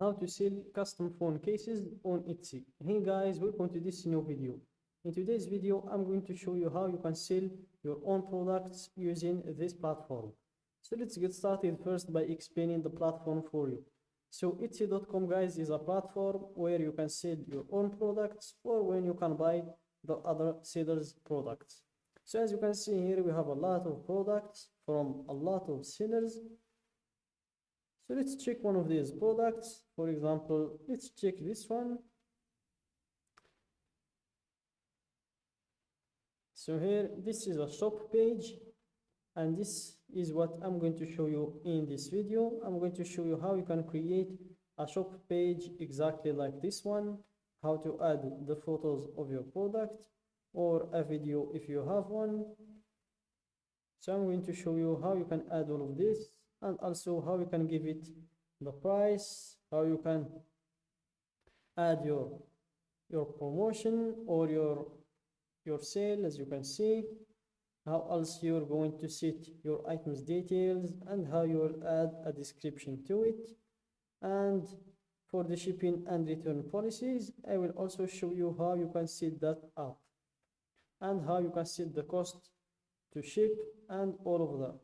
How to sell custom phone cases on Etsy. Hey guys, welcome to this new video. In today's video, I'm going to show you how you can sell your own products using this platform. So let's get started first by explaining the platform for you. So Etsy.com guys is a platform where you can sell your own products or when you can buy the other sellers' products. So as you can see here, we have a lot of products from a lot of sellers. So let's check one of these products. For example, let's check this one. So here, this is a shop page, and this is what I'm going to show you in this video. I'm going to show you how you can create a shop page exactly like this one, how to add the photos of your product or a video if you have one. So I'm going to show you how you can add all of this, and also how you can give it the price, how you can add your promotion or your sale, as you can see, how else you're going to set your items details, and how you will add a description to it. And for the shipping and return policies, I will also show you how you can set that up and how you can set the cost to ship and all of that.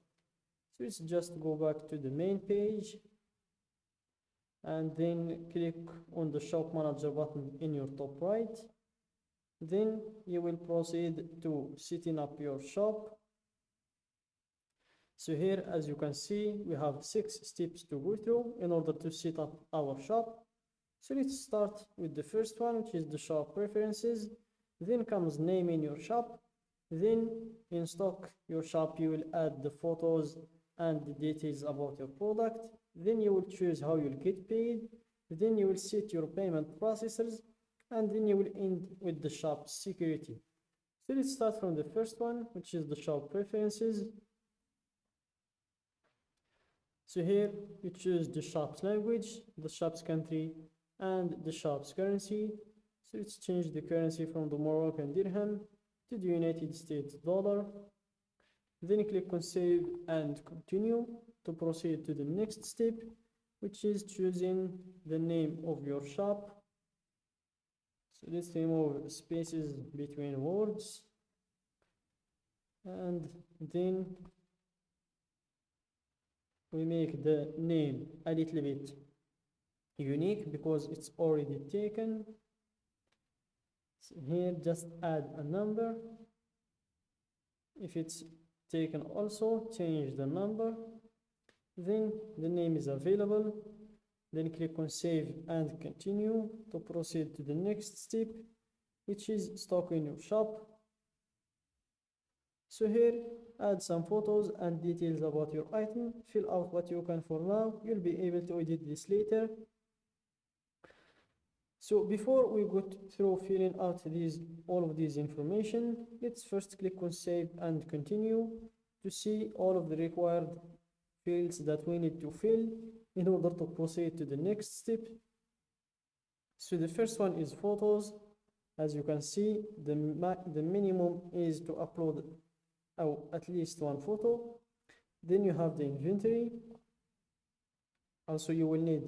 So let's just go back to the main page and then click on the shop manager button in your top right. Then you will proceed to setting up your shop. So here, as you can see, we have 6 steps to go through in order to set up our shop. So let's start with the first one, which is the shop preferences. Then comes naming your shop. Then in stock your shop, you will add the photos and the details about your product. Then you will choose how you'll get paid. Then you will set your payment processors, and then you will end with the shop security. So let's start from the first one, which is the shop preferences. So here you choose the shop's language, the shop's country, and the shop's currency. So let's change the currency from the Moroccan dirham to the United States dollar. Then click on save and continue to proceed to the next step, which is choosing the name of your shop. So let's remove spaces between words, and then we make the name a little bit unique because it's already taken. So here just add a number. If it's taken also, change the number. Then the name is available. Then click on save and continue to proceed to the next step, which is stock in your shop. So here add some photos and details about your item. Fill out what you can for now. You'll be able to edit this later. So before we go through filling out all of these information, let's first click on save and continue to see all of the required fields that we need to fill in order to proceed to the next step. So the first one is photos. As you can see, the minimum is to upload at least one photo. Then you have the inventory. Also, you will need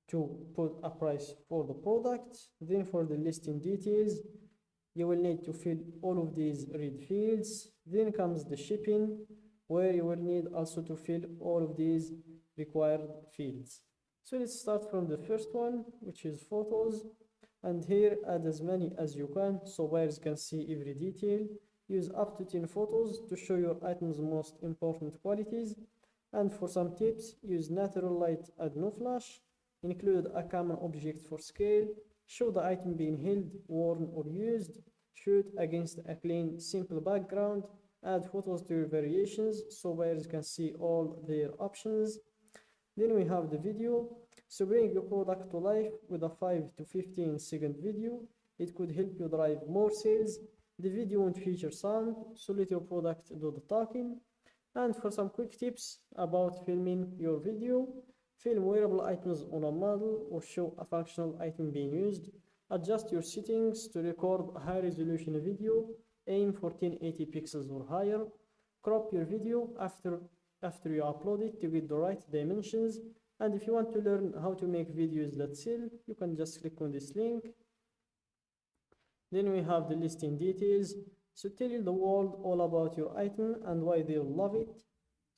to put a price for the product. Then for the listing details, you will need to fill all of these red fields. Then comes the shipping, where you will need also to fill all of these required fields. So let's start from the first one, which is photos. And here add as many as you can so buyers can see every detail. Use up to 10 photos to show your item's most important qualities. And for some tips, use natural light and no flash. Include a common object for scale. Show the item being held, worn, or used. Shoot against a clean, simple background. Add photos to your variations so buyers can see all their options. Then we have the video. So bring your product to life with a 5 to 15 second video. It could help you drive more sales. The video won't feature sound, so let your product do the talking. And for some quick tips about filming your video, film wearable items on a model or show a functional item being used. Adjust your settings to record a high resolution video. Aim for 1080 pixels or higher. Crop your video after you upload it to get the right dimensions. And if you want to learn how to make videos that sell, you can just click on this link. Then we have the listing details. So tell the world all about your item and why they'll love it.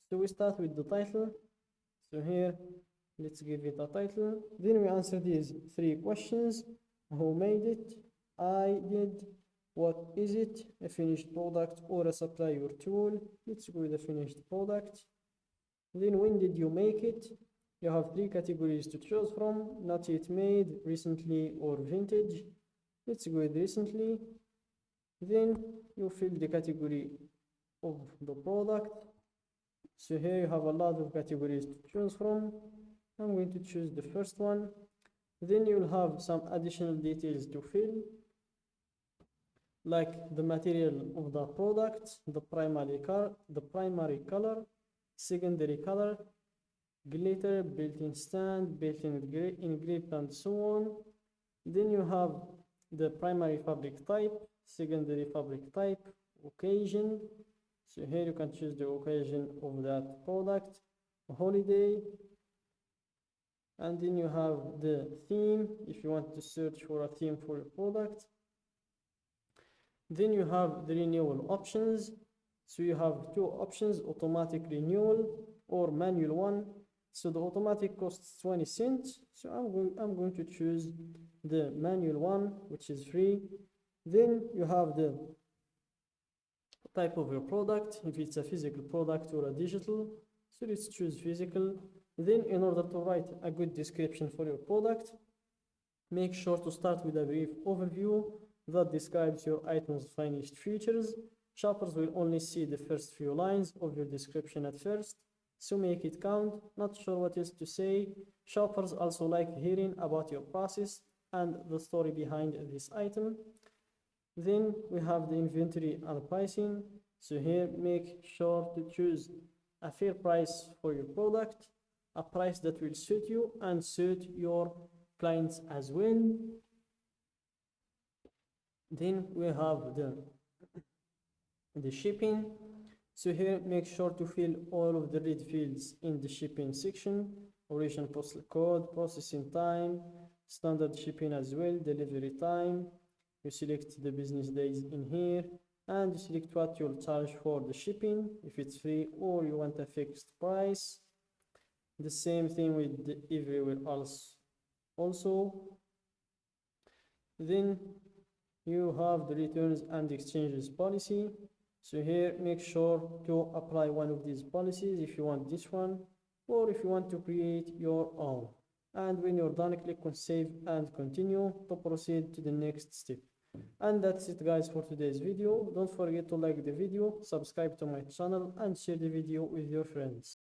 So we start with the title. So here, let's give it a title. Then we answer these 3 questions. Who made it? I did. What is it? A finished product or a supply or tool? Let's go with the finished product. Then when did you make it? You have 3 categories to choose from: not yet made, recently, or vintage. Let's go with recently. Then you fill the category of the product. So here you have a lot of categories to choose from. I'm going to choose the first one. Then you'll have some additional details to fill, like the material of the product, the primary color, secondary color, glitter, built-in stand, built-in engraved, and so on. Then you have the primary fabric type, secondary fabric type, occasion. So here you can choose the occasion of that product, holiday. And then you have the theme, if you want to search for a theme for your product. Then you have the renewal options. So you have 2 options: automatic renewal or manual one. So the automatic costs 20 cents. So I'm going to choose the manual one, which is free. Then you have the type of your product, if it's a physical product or a digital. So let's choose physical. Then in order to write a good description for your product, make sure to start with a brief overview that describes your item's finished features. Shoppers will only see the first few lines of your description at first, so make it count. Not sure what else to say? Shoppers also like hearing about your process and the story behind this item. Then we have the inventory and pricing. So here, make sure to choose a fair price for your product, a price that will suit you and suit your clients as well. Then we have the shipping. So here, make sure to fill all of the red fields in the shipping section: origin postal code, processing time, standard shipping as well, delivery time. You select the business days in here, and you select what you'll charge for the shipping, if it's free or you want a fixed price. The same thing with everywhere else also. Then you have the returns and exchanges policy. So here, make sure to apply one of these policies if you want this one, or if you want to create your own. And when you're done, click on save and continue to proceed to the next step. And that's it, guys, for today's video. Don't forget to like the video, subscribe to my channel, and share the video with your friends.